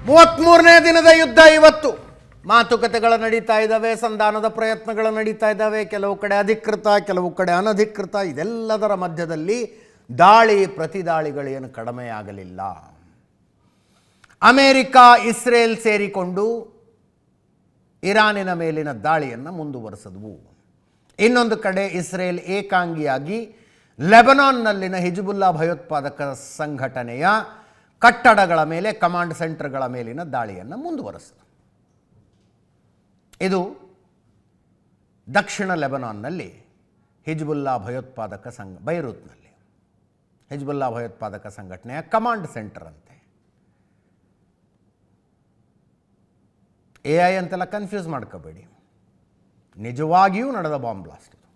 33ನೇ ದಿನದ ಯುದ್ಧ ಇವತ್ತು. ಮಾತುಕತೆಗಳು ನಡೀತಾ ಇದ್ದಾವೆ, ಸಂಧಾನದ ಪ್ರಯತ್ನಗಳು ನಡೀತಾ ಇದ್ದಾವೆ. ಕೆಲವು ಕಡೆ ಅಧಿಕೃತ, ಕೆಲವು ಕಡೆ ಅನಧಿಕೃತ. ಇದೆಲ್ಲದರ ಮಧ್ಯದಲ್ಲಿ ದಾಳಿ ಪ್ರತಿದಾಳಿಗಳೇನು ಕಡಿಮೆಯಾಗಲಿಲ್ಲ. ಅಮೇರಿಕ, ಇಸ್ರೇಲ್ ಸೇರಿಕೊಂಡು ಇರಾನಿನ ಮೇಲಿನ ದಾಳಿಯನ್ನು ಮುಂದುವರೆಸಿದವು. ಇನ್ನೊಂದು ಕಡೆ ಇಸ್ರೇಲ್ ಏಕಾಂಗಿಯಾಗಿ ಲೆಬನಾನ್ನಲ್ಲಿನ ಹಿಜ್ಬುಲ್ಲಾ ಭಯೋತ್ಪಾದಕ ಸಂಘಟನೆಯ ಕಟ್ಟಡಗಳ ಮೇಲೆ, ಕಮಾಂಡ್ ಸೆಂಟರ್ಗಳ ಮೇಲಿನ ದಾಳಿಯನ್ನು ಮುಂದುವರೆಸಿತು. ಇದು ದಕ್ಷಿಣ ಲೆಬನಾನ್ನಲ್ಲಿ ಹಿಜ್ಬುಲ್ಲಾ ಭಯೋತ್ಪಾದಕ ಬೈರೂತ್ನಲ್ಲಿ ಹಿಜ್ಬುಲ್ಲಾ ಭಯೋತ್ಪಾದಕ ಸಂಘಟನೆಯ ಕಮಾಂಡ್ ಸೆಂಟರ್ ಅಂತೆ. AI ಅಂತೆಲ್ಲ ಕನ್ಫ್ಯೂಸ್ ಮಾಡ್ಕೋಬೇಡಿ, ನಿಜವಾಗಿಯೂ ನಡೆದ ಬಾಂಬ್ ಬ್ಲಾಸ್ಟ್ ಇದು.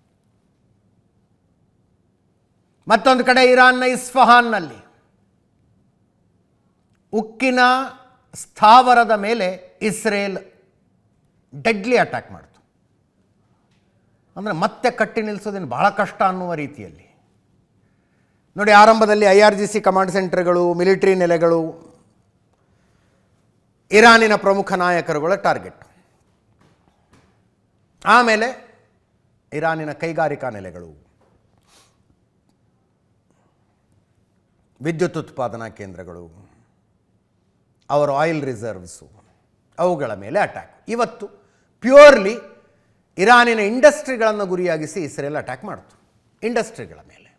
ಮತ್ತೊಂದು ಕಡೆ ಇರಾನ್ನ ಇಸ್ಫಹಾನ್ನಲ್ಲಿ ಉಕ್ಕಿನ ಸ್ಥಾವರದ ಮೇಲೆ ಇಸ್ರೇಲ್ ಡೆಡ್ಲಿ ಅಟ್ಯಾಕ್ ಮಾಡಿತು. ಅಂದರೆ ಮತ್ತೆ ಕಟ್ಟಿ ನಿಲ್ಲಿಸೋದೇನು ಬಹಳ ಕಷ್ಟ ಅನ್ನುವ ರೀತಿಯಲ್ಲಿ. ನೋಡಿ, ಆರಂಭದಲ್ಲಿ IRGC ಕಮಾಂಡ್ ಸೆಂಟರ್ಗಳು, ಮಿಲಿಟರಿ ನೆಲೆಗಳು, ಇರಾನಿನ ಪ್ರಮುಖ ನಾಯಕರುಗಳ ಟಾರ್ಗೆಟ್. ಆಮೇಲೆ ಇರಾನಿನ ಕೈಗಾರಿಕಾ ನೆಲೆಗಳು, ವಿದ್ಯುತ್ ಉತ್ಪಾದನಾ ಕೇಂದ್ರಗಳು, ಅವರ ಆಯಿಲ್ ರಿಸರ್ವ್ಸು, ಅವುಗಳ ಮೇಲೆ ಅಟ್ಯಾಕ್. ಇವತ್ತು ಪ್ಯೂರ್ಲಿ ಇರಾನಿನ ಇಂಡಸ್ಟ್ರಿಗಳನ್ನು ಗುರಿಯಾಗಿಸಿ ಇಸ್ರೇಲ್ ಅಟ್ಯಾಕ್ ಮಾಡಿತು. ಇಂಡಸ್ಟ್ರಿಗಳ ಮೇಲೆ.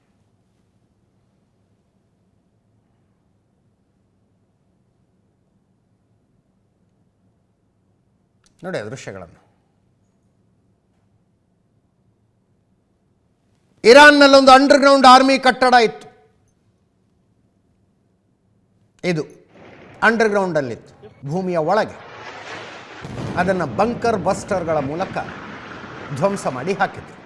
ನೋಡಿ ಆ ದೃಶ್ಯಗಳನ್ನು. ಇರಾನ್ನಲ್ಲೊಂದು ಅಂಡರ್ಗ್ರೌಂಡ್ ಆರ್ಮಿ ಕಟ್ಟಡ ಇತ್ತು. ಇದು ಅಂಡರ್ಗ್ರೌಂಡಲ್ಲಿತ್ತು, ಭೂಮಿಯ ಒಳಗೆ. ಅದನ್ನು ಬಂಕರ್ ಬಸ್ಟರ್ಗಳ ಮೂಲಕ ಧ್ವಂಸ ಮಾಡಿ ಹಾಕಿದ್ರು.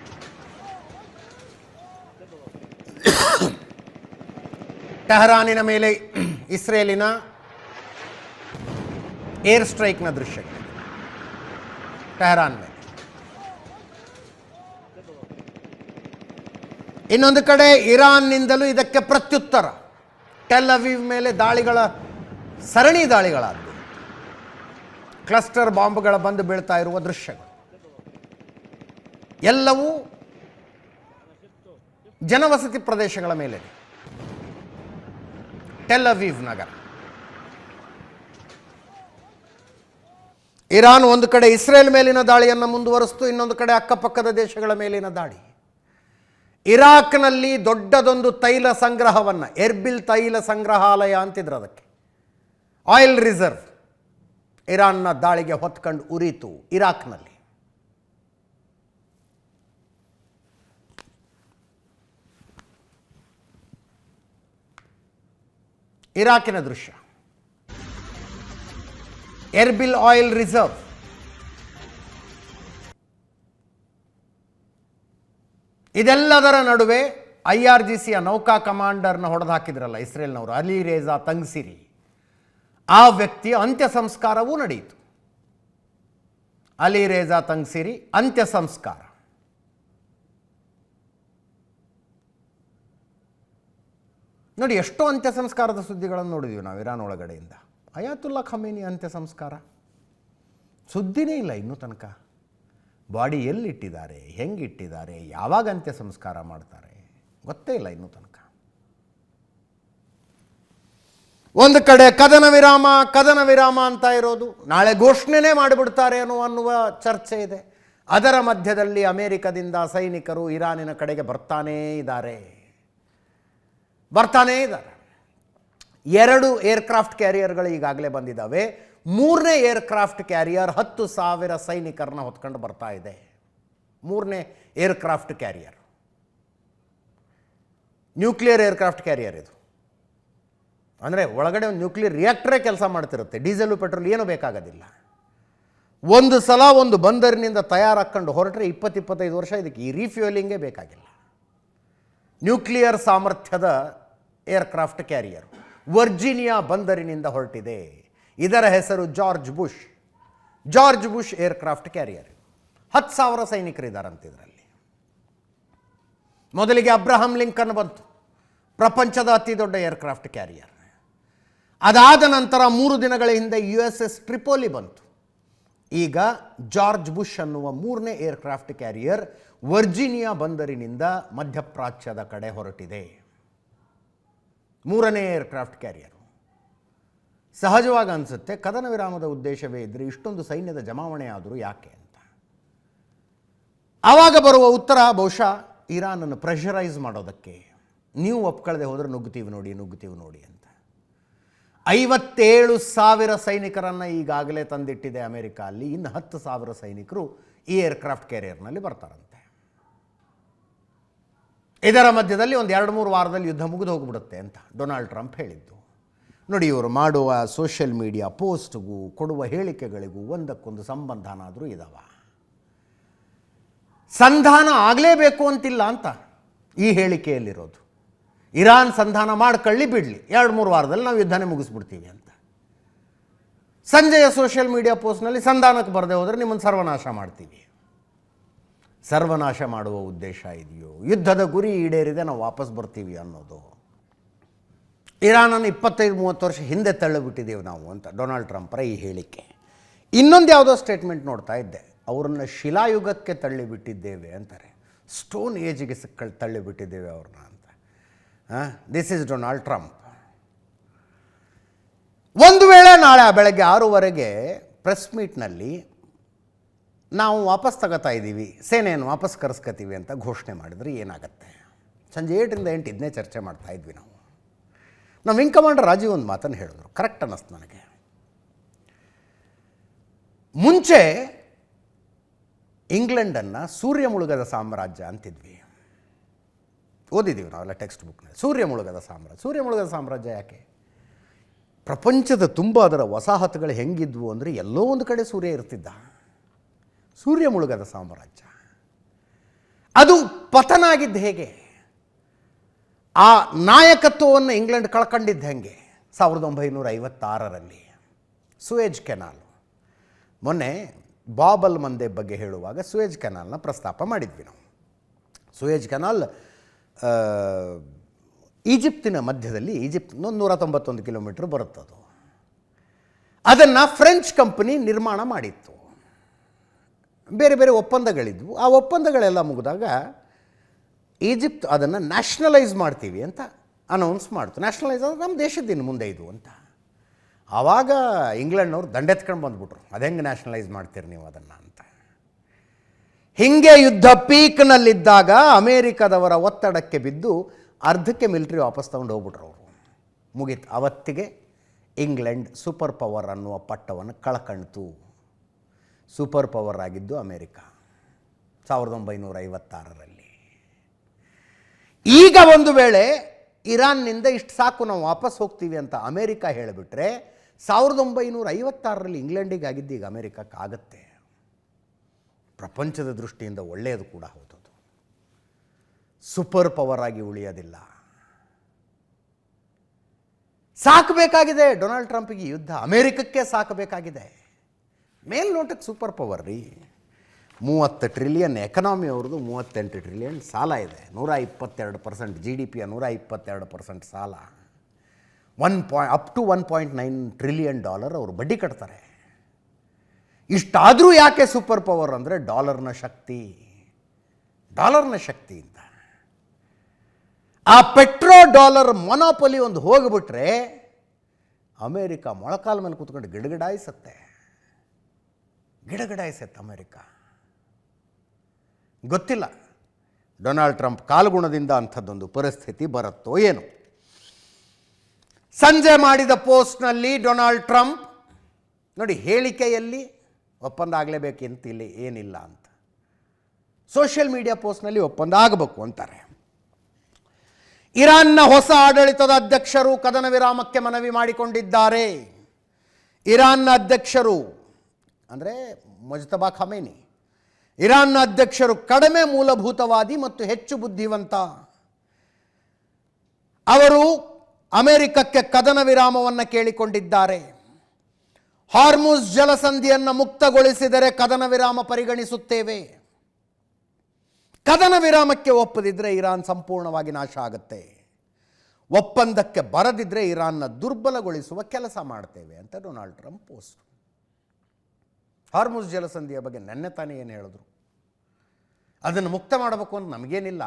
ಟೆಹರಾನಿನ ಮೇಲೆ ಇಸ್ರೇಲಿನ ಏರ್ ಸ್ಟ್ರೈಕ್ನ ದೃಶ್ಯಗಳು. ಟೆಹರಾನ್ ಮೇಲೆ. ಇನ್ನೊಂದು ಕಡೆ ಇರಾನ್ನಿಂದಲೂ ಇದಕ್ಕೆ ಪ್ರತ್ಯುತ್ತರ. ಟೆಲ್ ಅವೀವ್ ಮೇಲೆ ದಾಳಿಗಳ ಸರಣಿ ದಾಳಿಗಳಾದವು. ಕ್ಲಸ್ಟರ್ ಬಾಂಬ್ಗಳ ಬಂದು ಬೀಳ್ತಾ ಇರುವ ದೃಶ್ಯಗಳು ಎಲ್ಲವೂ ಜನವಸತಿ ಪ್ರದೇಶಗಳ ಮೇಲೆ. ಟೆಲ್ ಅವೀವ್ ನಗರ. ಇರಾನ್ ಒಂದು ಕಡೆ ಇಸ್ರೇಲ್ ಮೇಲಿನ ದಾಳಿಯನ್ನು ಮುಂದುವರಿಸಿತು, ಇನ್ನೊಂದು ಕಡೆ ಅಕ್ಕಪಕ್ಕದ ದೇಶಗಳ ಮೇಲಿನ ದಾಳಿ. ಇರಾಕ್ನಲ್ಲಿ ದೊಡ್ಡದೊಂದು ತೈಲ ಸಂಗ್ರಹವನ್ನು, ಎರ್ಬಿಲ್ ತೈಲ ಸಂಗ್ರಹಾಲಯ ಅಂತಿದ್ರು ಅದಕ್ಕೆ, ಆಯಿಲ್ ರಿಸರ್ವ್, ಇರಾನ್ನ ದಾಳಿಗೆ ಹೊತ್ಕೊಂಡು ಉರಿತು ಇರಾಕ್ನಲ್ಲಿ. ಇರಾಕಿನ ದೃಶ್ಯ, ಎರ್ಬಿಲ್ ಆಯಿಲ್ ರಿಸರ್ವ್. ಇದೆಲ್ಲದರ ನಡುವೆ IRGCಯ ನೌಕಾ ಕಮಾಂಡರ್ನ ಹೊಡೆದು ಹಾಕಿದ್ರಲ್ಲ ಇಸ್ರೇಲ್ನವರು, ಅಲಿ ರೇಜಾ ತಂಗ್ಸಿರಿ, ಆ ವ್ಯಕ್ತಿಯ ಅಂತ್ಯ ಸಂಸ್ಕಾರವೂ ನಡೆಯಿತು. ಅಲಿ ರೇಜಾ ತಂಗ್ಸಿರಿ ಅಂತ್ಯ ಸಂಸ್ಕಾರ. ನೋಡಿ, ಎಷ್ಟೋ ಅಂತ್ಯ ಸಂಸ್ಕಾರದ ಸುದ್ದಿಗಳನ್ನು ನೋಡಿದ್ದೀವಿ ನಾವು ಇರಾನ್ ಒಳಗಡೆಯಿಂದ. ಅಯಾತುಲ್ಲಾ ಖಮೇನಿ ಅಂತ್ಯ ಸಂಸ್ಕಾರ ಸುದ್ದಿನೇ ಇಲ್ಲ ಇನ್ನೂ ತನಕ. ಬಾಡಿ ಎಲ್ಲಿಟ್ಟಿದ್ದಾರೆ, ಹೆಂಗಿಟ್ಟಿದ್ದಾರೆ, ಯಾವಾಗ ಅಂತ್ಯ ಸಂಸ್ಕಾರ ಮಾಡ್ತಾರೆ ಗೊತ್ತೇ ಇಲ್ಲ ಇನ್ನೂ ತನಕ. ಒಂದು ಕಡೆ ಕದನ ವಿರಾಮ ಅಂತ ಇರೋದು, ನಾಳೆ ಘೋಷಣೆನೇ ಮಾಡಿಬಿಡ್ತಾರೆ ಅನ್ನುವ ಚರ್ಚೆ ಇದೆ. ಅದರ ಮಧ್ಯದಲ್ಲಿ ಅಮೇರಿಕದಿಂದ ಸೈನಿಕರು ಇರಾನಿನ ಕಡೆಗೆ ಬರ್ತಾನೇ ಇದ್ದಾರೆ. 2 ಏರ್ಕ್ರಾಫ್ಟ್ ಕ್ಯಾರಿಯರ್ಗಳು ಈಗಾಗಲೇ ಬಂದಿದ್ದಾವೆ. 3ನೇ ಏರ್ಕ್ರಾಫ್ಟ್ ಕ್ಯಾರಿಯರ್ 10,000 ಸೈನಿಕರನ್ನ ಹೊತ್ಕೊಂಡು ಬರ್ತಾ ಇದೆ. 3ನೇ aircraft carrier nuclear aircraft carrier ಇದು. ಅಂದರೆ ಒಳಗಡೆ ಒಂದು ನ್ಯೂಕ್ಲಿಯರ್ ರಿಯಾಕ್ಟರೇ ಕೆಲಸ ಮಾಡ್ತಿರುತ್ತೆ. ಡೀಸೆಲು ಪೆಟ್ರೋಲ್ ಏನೂ ಬೇಕಾಗೋದಿಲ್ಲ. ಒಂದು ಸಲ ಒಂದು ಬಂದರಿನಿಂದ ತಯಾರಾಕೊಂಡು ಹೊರಟ್ರೆ 20-25 ವರ್ಷ ಇದಕ್ಕೆ ಈ ರೀಫ್ಯೂಯಲಿಂಗೇ ಬೇಕಾಗಿಲ್ಲ. ನ್ಯೂಕ್ಲಿಯರ್ ಸಾಮರ್ಥ್ಯದ ಏರ್ಕ್ರಾಫ್ಟ್ ಕ್ಯಾರಿಯರ್ ವರ್ಜಿನಿಯಾ ಬಂದರಿನಿಂದ ಹೊರಟಿದೆ. ಇದರ ಹೆಸರು ಜಾರ್ಜ್ ಬುಷ್ ಏರ್ಕ್ರಾಫ್ಟ್ ಕ್ಯಾರಿಯರ್. 10,000 ಸೈನಿಕರಿದ್ದಾರಂತೆ ಇದರಲ್ಲಿ. ಮೊದಲಿಗೆ ಅಬ್ರಹಂ ಲಿಂಕನ್ ಬಂತು, ಪ್ರಪಂಚದ ಅತಿ ದೊಡ್ಡ ಏರ್ಕ್ರಾಫ್ಟ್ ಕ್ಯಾರಿಯರ್. ಅದಾದ ನಂತರ 3 ದಿನಗಳ ಹಿಂದೆ USS ಟ್ರಿಪೋಲಿ ಬಂತು. ಈಗ ಜಾರ್ಜ್ ಬುಷ್ ಅನ್ನುವ 3ನೇ ಏರ್ಕ್ರಾಫ್ಟ್ ಕ್ಯಾರಿಯರ್ ವರ್ಜೀನಿಯಾ ಬಂದರಿನಿಂದ ಮಧ್ಯಪ್ರಾಚ್ಯದ ಕಡೆ ಹೊರಟಿದೆ. 3ನೇ ಏರ್ಕ್ರಾಫ್ಟ್ ಕ್ಯಾರಿಯರ್. ಸಹಜವಾಗಿ ಅನಿಸುತ್ತೆ, ಕದನ ವಿರಾಮದ ಉದ್ದೇಶವೇ ಇದ್ದರೆ ಇಷ್ಟೊಂದು ಸೈನ್ಯದ ಜಮಾವಣೆ ಆದರೂ ಯಾಕೆ ಅಂತ. ಆವಾಗ ಬರುವ ಉತ್ತರ ಬಹುಶಃ ಇರಾನನ್ನು ಪ್ರೆಷರೈಸ್ ಮಾಡೋದಕ್ಕೆ, ನೀವು ಒಪ್ಕೊಳ್ಳದೆ ಹೋದರೆ ನುಗ್ಗುತ್ತೀವಿ ನೋಡಿ ಅಂತ. 57,000 ಸೈನಿಕರನ್ನು ಈಗಾಗಲೇ ತಂದಿಟ್ಟಿದೆ ಅಮೆರಿಕ. ಅಲ್ಲಿ ಇನ್ನು 10,000 ಸೈನಿಕರು ಈ ಏರ್ಕ್ರಾಫ್ಟ್ ಕ್ಯಾರಿಯರ್ನಲ್ಲಿ ಬರ್ತಾರಂತೆ. ಇದರ ಮಧ್ಯದಲ್ಲಿ ಒಂದು 2-3 ವಾರದಲ್ಲಿ ಯುದ್ಧ ಮುಗಿದು ಹೋಗಿಬಿಡುತ್ತೆ ಅಂತ ಡೊನಾಲ್ಡ್ ಟ್ರಂಪ್ ಹೇಳಿದ್ದು. ನೋಡಿ, ಇವರು ಮಾಡುವ ಸೋಷಿಯಲ್ ಮೀಡಿಯಾ ಪೋಸ್ಟ್ಗೂ ಕೊಡುವ ಹೇಳಿಕೆಗಳಿಗೂ ಒಂದಕ್ಕೊಂದು ಸಂಬಂಧನಾದರೂ ಇದಾವ. ಸಂಧಾನ ಆಗಲೇಬೇಕು ಅಂತಿಲ್ಲ ಅಂತ ಈ ಹೇಳಿಕೆಯಲ್ಲಿರೋದು. ಇರಾನ್ ಸಂಧಾನ ಮಾಡ್ಕೊಳ್ಳಿ ಬಿಡಲಿ, 2-3 ವಾರದಲ್ಲಿ ನಾವು ಯುದ್ಧನೇ ಮುಗಿಸ್ಬಿಡ್ತೀವಿ ಅಂತ. ಸಂಜೆಯ ಸೋಷಿಯಲ್ ಮೀಡಿಯಾ ಪೋಸ್ಟ್ನಲ್ಲಿ ಸಂಧಾನಕ್ಕೆ ಬರದೆ ಹೋದರೆ ನಿಮ್ಮನ್ನು ಸರ್ವನಾಶ ಮಾಡ್ತೀವಿ. ಸರ್ವನಾಶ ಮಾಡುವ ಉದ್ದೇಶ ಇದೆಯೋ, ಯುದ್ಧದ ಗುರಿ ಈಡೇರಿದೆ, ನಾವು ವಾಪಸ್ ಬರ್ತೀವಿ ಅನ್ನೋದು. ಇರಾನನ್ನು 25-30 ವರ್ಷ ಹಿಂದೆ ತಳ್ಳಿಬಿಟ್ಟಿದ್ದೇವೆ ನಾವು ಅಂತ ಡೊನಾಲ್ಡ್ ಟ್ರಂಪರ ಈ ಹೇಳಿಕೆ. ಇನ್ನೊಂದು ಯಾವುದೋ ಸ್ಟೇಟ್ಮೆಂಟ್ ನೋಡ್ತಾ ಇದ್ದೆ, ಅವರನ್ನು ಶಿಲಾಯುಗಕ್ಕೆ ತಳ್ಳಿಬಿಟ್ಟಿದ್ದೇವೆ ಅಂತಾರೆ. ಸ್ಟೋನ್ ಏಜ್ಗೆ ತಳ್ಳಿಬಿಟ್ಟಿದ್ದೇವೆ ಅವ್ರನ್ನ ಅಂತ. This is Donald Trump. ಒಂದು ವೇಳೆ ನಾಳೆ ಬೆಳಗ್ಗೆ 6:00 ಪ್ರೆಸ್ ಮೀಟ್ನಲ್ಲಿ ನಾವು ವಾಪಸ್ ತಗೋತಾ ಇದ್ದೀವಿ, ಸೇನೆಯನ್ನು ವಾಪಸ್ ಕರೆಸ್ಕೊತೀವಿ ಅಂತ ಘೋಷಣೆ ಮಾಡಿದರೆ ಏನಾಗುತ್ತೆ? ಸಂಜೆ 7ರಿಂದ 8 ಇದನ್ನೇ ಚರ್ಚೆ ಮಾಡ್ತಾ ಇದ್ವಿ ನಾವು. ನಮ್ಮ ವಿಂಗ್ ಕಮಾಂಡರ್ ರಾಜೀವ್ ಒಂದು ಮಾತನ್ನು ಹೇಳಿದ್ರು, ಕರೆಕ್ಟ್ ಅನ್ನಿಸ್ತು ನನಗೆ. ಮುಂಚೆ ಇಂಗ್ಲೆಂಡನ್ನು ಸೂರ್ಯ ಮುಳುಗದ ಸಾಮ್ರಾಜ್ಯ ಅಂತಿದ್ವಿ, ಓದಿದ್ದೀವಿ ನಾವೆಲ್ಲ ಟೆಕ್ಸ್ಟ್ ಬುಕ್ನಲ್ಲಿ. ಸೂರ್ಯ ಮುಳುಗದ ಸಾಮ್ರಾಜ್ಯ ಯಾಕೆ? ಪ್ರಪಂಚದ ತುಂಬ ಅದರ ವಸಾಹತುಗಳು ಹೆಂಗಿದ್ವು ಅಂದರೆ ಎಲ್ಲೋ ಒಂದು ಕಡೆ ಸೂರ್ಯ ಇರ್ತಿದ್ದ. ಸೂರ್ಯ ಮುಳುಗದ ಸಾಮ್ರಾಜ್ಯ ಅದು ಪತನ ಆಗಿದ್ದು ಹೇಗೆ? ಆ ನಾಯಕತ್ವವನ್ನು ಇಂಗ್ಲೆಂಡ್ ಕಳ್ಕೊಂಡಿದ್ದು ಹೆಂಗೆ? 1956ರಲ್ಲಿ ಸೂಯೆಜ್ ಕೆನಾಲ್. ಮೊನ್ನೆ ಬಾಬಲ್ ಮಂದೆ ಬಗ್ಗೆ ಹೇಳುವಾಗ ಸೂಯೆಜ್ ಕೆನಾಲ್ನ ಪ್ರಸ್ತಾಪ ಮಾಡಿದ್ವಿ ನಾವು. ಸೂಯೆಜ್ ಕೆನಾಲ್ ಈಜಿಪ್ತಿನ ಮಧ್ಯದಲ್ಲಿ, ಈಜಿಪ್ಟ್ 191 ಕಿಲೋಮೀಟ್ರ್ ಬರುತ್ತದು. ಅದನ್ನು ಫ್ರೆಂಚ್ ಕಂಪನಿ ನಿರ್ಮಾಣ ಮಾಡಿತ್ತು. ಬೇರೆ ಬೇರೆ ಒಪ್ಪಂದಗಳಿದ್ವು. ಆ ಒಪ್ಪಂದಗಳೆಲ್ಲ ಮುಗಿದಾಗ ಈಜಿಪ್ಟ್ ಅದನ್ನು ನ್ಯಾಷನಲೈಸ್ ಮಾಡ್ತೀವಿ ಅಂತ ಅನೌನ್ಸ್ ಮಾಡ್ತು. ನ್ಯಾಷನಲೈಸ್ ಅಂದರೆ ನಮ್ಮ ದೇಶದ ಮುಂದೆ ಇದು ಅಂತ. ಆವಾಗ ಇಂಗ್ಲೆಂಡ್ನವ್ರು ದಂಡೆತ್ಕೊಂಡು ಬಂದುಬಿಟ್ರು, ಅದೆಂಗೆ ನ್ಯಾಷನಲೈಸ್ ಮಾಡ್ತೀರಿ ನೀವು ಅದನ್ನು ಅಂತ. ಹೀಗೆ ಯುದ್ಧ ಪೀಕ್ನಲ್ಲಿದ್ದಾಗ ಅಮೇರಿಕದವರ ಒತ್ತಡಕ್ಕೆ ಬಿದ್ದು ಅರ್ಧಕ್ಕೆ ಮಿಲಿಟ್ರಿ ವಾಪಸ್ ತಗೊಂಡು ಹೋಗ್ಬಿಟ್ರು ಅವರು. ಮುಗೀತು. ಅವತ್ತಿಗೆ ಇಂಗ್ಲೆಂಡ್ ಸೂಪರ್ ಪವರ್ ಅನ್ನುವ ಪಟ್ಟವನ್ನು ಕಳ್ಕಣ್ತು. ಸೂಪರ್ ಪವರ್ ಆಗಿದ್ದು ಅಮೇರಿಕ 1956ರಲ್ಲಿ. ಈಗ ಒಂದು ವೇಳೆ ಇರಾನ್ನಿಂದ ಇಷ್ಟು ಸಾಕು ನಾವು ವಾಪಸ್ ಹೋಗ್ತೀವಿ ಅಂತ ಅಮೇರಿಕ ಹೇಳಿಬಿಟ್ರೆ 1956ರಲ್ಲಿ ಇಂಗ್ಲೆಂಡಿಗೆ ಆಗಿದ್ದು ಈಗ ಅಮೇರಿಕಕ್ಕಾಗತ್ತೆ. ಪ್ರಪಂಚದ ದೃಷ್ಟಿಯಿಂದ ಒಳ್ಳೆಯದು ಕೂಡ ಹೌದದು. ಸೂಪರ್ ಪವರ್ ಆಗಿ ಉಳಿಯೋದಿಲ್ಲ. ಸಾಕಬೇಕಾಗಿದೆ ಡೊನಾಲ್ಡ್ ಟ್ರಂಪ್ಗೆ ಯುದ್ಧ, ಅಮೇರಿಕಕ್ಕೆ ಸಾಕಬೇಕಾಗಿದೆ. ಮೇಲ್ನೋಟಕ್ಕೆ ಸೂಪರ್ ಪವರ್ ರೀ. 30 ಟ್ರಿಲಿಯನ್ ಎಕನಾಮಿ ಅವ್ರದ್ದು, 38 ಟ್ರಿಲಿಯನ್ ಸಾಲ ಇದೆ, 122% GDP, 122% ಸಾಲ, ಅಪ್ ಟು $1.9 ಟ್ರಿಲಿಯನ್ ಅವರು ಬಡ್ಡಿ ಕಟ್ತಾರೆ. ಇಷ್ಟಾದರೂ ಯಾಕೆ ಸೂಪರ್ ಪವರ್ ಅಂದರೆ ಡಾಲರ್ನ ಶಕ್ತಿ ಅಂತ. ಆ ಪೆಟ್ರೋ ಡಾಲರ್ ಮೊನೋಪೊಲಿ ಒಂದು ಹೋಗಿಬಿಟ್ರೆ ಅಮೇರಿಕ ಮೊಳಕಾಲ ಮೇಲೆ ಕೂತ್ಕೊಂಡು ಗಿಡಗಿಡಾಯಿಸತ್ತೆ ಅಮೇರಿಕ. ಗೊತ್ತಿಲ್ಲ ಡೊನಾಲ್ಡ್ ಟ್ರಂಪ್ ಕಾಲ್ಗುಣದಿಂದ ಅಂಥದ್ದೊಂದು ಪರಿಸ್ಥಿತಿ ಬರುತ್ತೋ ಏನು. ಸಂಜೆ ಮಾಡಿದ ಪೋಸ್ಟ್ನಲ್ಲಿ ಡೊನಾಲ್ಡ್ ಟ್ರಂಪ್ ನೋಡಿ, ಹೇಳಿಕೆಯಲ್ಲಿ ಒಪ್ಪಂದ ಆಗಲೇಬೇಕಂತ ಇಲ್ಲಿ ಏನಿಲ್ಲ ಅಂತ. ಸೋಷಿಯಲ್ ಮೀಡಿಯಾ ಪೋಸ್ಟ್ನಲ್ಲಿ ಒಪ್ಪಂದ ಆಗಬೇಕು ಅಂತಾರೆ. ಇರಾನ್ನ ಹೊಸ ಆಡಳಿತದ ಅಧ್ಯಕ್ಷರು ಕದನ ವಿರಾಮಕ್ಕೆ ಮನವಿ ಮಾಡಿಕೊಂಡಿದ್ದಾರೆ. ಇರಾನ್ನ ಅಧ್ಯಕ್ಷರು ಅಂದರೆ ಮುಜ್ತಬಾ ಖಮೇನಿ, ಇರಾನ್ನ ಅಧ್ಯಕ್ಷರು ಕಡಿಮೆ ಮೂಲಭೂತವಾದಿ ಮತ್ತು ಹೆಚ್ಚು ಬುದ್ಧಿವಂತ. ಅವರು ಅಮೆರಿಕಕ್ಕೆ ಕದನ ವಿರಾಮವನ್ನು ಕೇಳಿಕೊಂಡಿದ್ದಾರೆ. ಹಾರ್ಮುಜ್ ಜಲಸಂಧಿಯನ್ನು ಮುಕ್ತಗೊಳಿಸಿದರೆ ಕದನ ವಿರಾಮ ಪರಿಗಣಿಸುತ್ತೇವೆ. ಕದನ ವಿರಾಮಕ್ಕೆ ಒಪ್ಪದಿದ್ದರೆ ಇರಾನ್ ಸಂಪೂರ್ಣವಾಗಿ ನಾಶ ಆಗುತ್ತೆ. ಒಪ್ಪಂದಕ್ಕೆ ಬರದಿದ್ದರೆ ಇರಾನ್ನ ದುರ್ಬಲಗೊಳಿಸುವ ಕೆಲಸ ಮಾಡ್ತೇವೆ ಅಂತ ಡೊನಾಲ್ಡ್ ಟ್ರಂಪ್ ಪೋಸ್ಟ್. ಹಾರ್ಮುಜ್ ಜಲಸಂಧಿಯ ಬಗ್ಗೆ ನೆನ್ನೆ ತಾನೇ ಏನು ಹೇಳಿದ್ರು, ಅದನ್ನು ಮುಕ್ತ ಮಾಡಬೇಕು ಅಂತ ನಮಗೇನಿಲ್ಲ,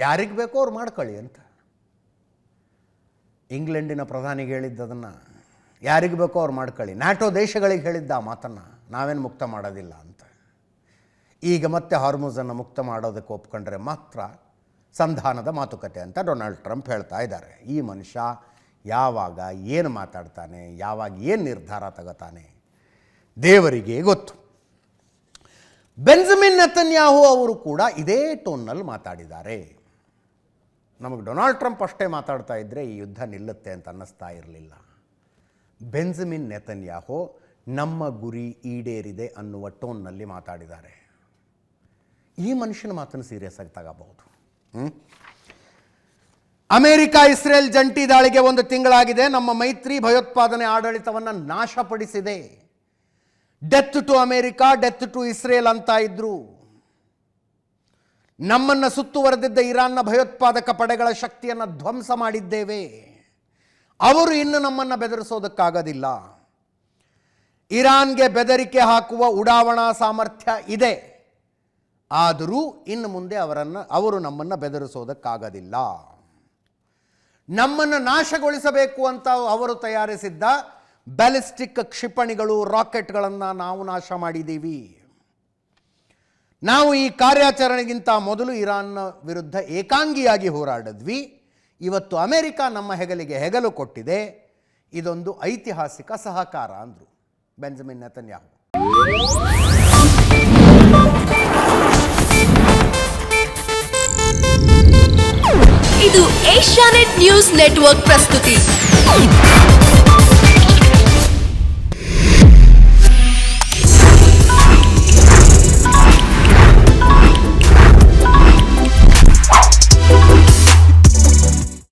ಯಾರಿಗೆ ಬೇಕೋ ಅವ್ರು ಮಾಡ್ಕೊಳ್ಳಿ ಅಂತ. ಇಂಗ್ಲೆಂಡಿನ ಪ್ರಧಾನಿಗೆ ಹೇಳಿದ್ದದನ್ನು, ಯಾರಿಗೆ ಬೇಕೋ ಅವ್ರು ಮಾಡ್ಕೊಳ್ಳಿ. ನ್ಯಾಟೋ ದೇಶಗಳಿಗೆ ಹೇಳಿದ್ದ ಆ ಮಾತನ್ನು, ನಾವೇನು ಮುಕ್ತ ಮಾಡೋದಿಲ್ಲ ಅಂತ. ಈಗ ಮತ್ತೆ ಹಾರ್ಮುಜನ್ನು ಮುಕ್ತ ಮಾಡೋದಕ್ಕೆ ಒಪ್ಕೊಂಡ್ರೆ ಮಾತ್ರ ಸಂಧಾನದ ಮಾತುಕತೆ ಅಂತ ಡೊನಾಲ್ಡ್ ಟ್ರಂಪ್ ಹೇಳ್ತಾ ಇದ್ದಾರೆ. ಈ ಮನುಷ್ಯ ಯಾವಾಗ ಏನು ಮಾತಾಡ್ತಾನೆ, ಯಾವಾಗ ಏನು ನಿರ್ಧಾರ ತಗೋತಾನೆ ದೇವರಿಗೆ ಗೊತ್ತು. ಬೆಂಜಮಿನ್ ನೆತನ್ಯಾಹು ಅವರು ಕೂಡ ಇದೇ ಟೋನ್ನಲ್ಲಿ ಮಾತಾಡಿದ್ದಾರೆ. ನಮಗೆ ಡೊನಾಲ್ಡ್ ಟ್ರಂಪ್ ಅಷ್ಟೇ ಮಾತಾಡ್ತಾ ಇದ್ದರೆ ಈ ಯುದ್ಧ ನಿಲ್ಲುತ್ತೆ ಅಂತ ಅನ್ನಿಸ್ತಾ ಇರಲಿಲ್ಲ. ಬೆಂಜಮಿನ್ ನೆತನ್ಯಾಹು ನಮ್ಮ ಗುರಿ ಈಡೇರಿದೆ ಅನ್ನುವ ಟೋನ್ನಲ್ಲಿ ಮಾತಾಡಿದ್ದಾರೆ. ಈ ಮನುಷ್ಯನ ಮಾತನ್ನು ಸೀರಿಯಸ್ ಆಗಿ ತಗೋಬಹುದು. ಅಮೆರಿಕ ಇಸ್ರೇಲ್ ಜಂಟಿ ದಾಳಿಗೆ 1 ತಿಂಗಳಾಗಿದೆ. ನಮ್ಮ ಮೈತ್ರಿ ಭಯೋತ್ಪಾದನೆ ಆಡಳಿತವನ್ನು ನಾಶಪಡಿಸಿದೆ. Death to America, death to Israel ಅಂತ ಇದ್ರು. ನಮ್ಮನ್ನು ಸುತ್ತುವರೆದಿದ್ದ ಇರಾನ್ನ ಭಯೋತ್ಪಾದಕ ಪಡೆಗಳ ಶಕ್ತಿಯನ್ನು ಧ್ವಂಸ ಮಾಡಿದ್ದೇವೆ. ಅವರು ಇನ್ನು ನಮ್ಮನ್ನು ಬೆದರಿಸೋದಕ್ಕಾಗೋದಿಲ್ಲ. ಇರಾನ್ಗೆ ಬೆದರಿಕೆ ಹಾಕುವ ಉಡಾವಣಾ ಸಾಮರ್ಥ್ಯ ಇದೆ, ಆದರೂ ಇನ್ನು ಮುಂದೆ ಅವರು ನಮ್ಮನ್ನು ಬೆದರಿಸೋದಕ್ಕಾಗೋದಿಲ್ಲ. ನಮ್ಮನ್ನು ನಾಶಗೊಳಿಸಬೇಕು ಅಂತ ಅವರು ತಯಾರಿಸಿದ್ದ ಬ್ಯಾಲಿಸ್ಟಿಕ್ ಕ್ಷಿಪಣಿಗಳು, ರಾಕೆಟ್ಗಳನ್ನು ನಾವು ನಾಶ ಮಾಡಿದ್ದೀವಿ. ನಾವು ಈ ಕಾರ್ಯಾಚರಣೆಗಿಂತ ಮೊದಲು ಇರಾನ್ನ ವಿರುದ್ಧ ಏಕಾಂಗಿಯಾಗಿ ಹೋರಾಡಿದ್ವಿ. ಇವತ್ತು ಅಮೆರಿಕ ನಮ್ಮ ಹೆಗಲಿಗೆ ಹೆಗಲು ಕೊಟ್ಟಿದೆ. ಇದೊಂದು ಐತಿಹಾಸಿಕ ಸಹಕಾರ ಅಂದರು ಬೆಂಜಮಿನ್ ನೆತನ್ಯಾಹು. ಇದು ಏಷ್ಯಾನೆಟ್ ನ್ಯೂಸ್ ನೆಟ್ವರ್ಕ್ ಪ್ರಸ್ತುತಿ.